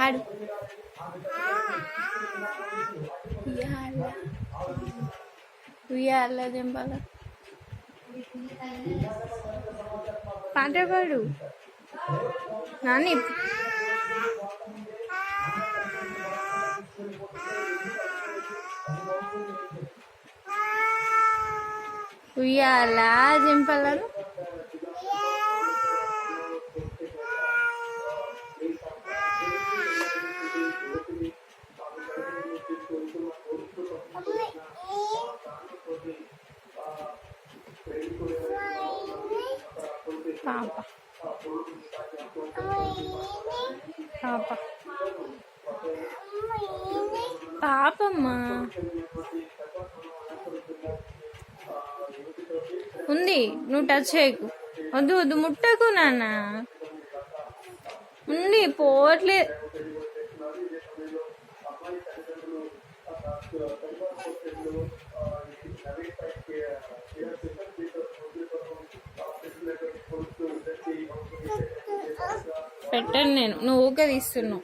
ఆడు ఉయ్యాల ఉయ్యాల దింపాల పాట పాడు నాని. ఉయ్యాల దింపాలను పాప పాప పాపమ్మా ఉంది, నువ్వు టచ్ చేయకు. వద్దు వద్దు ముట్టకు నాన్న, ఉంది పోవట్లే. పెట్టను నేను, నువ్వు ఊకే తీస్తున్నావు.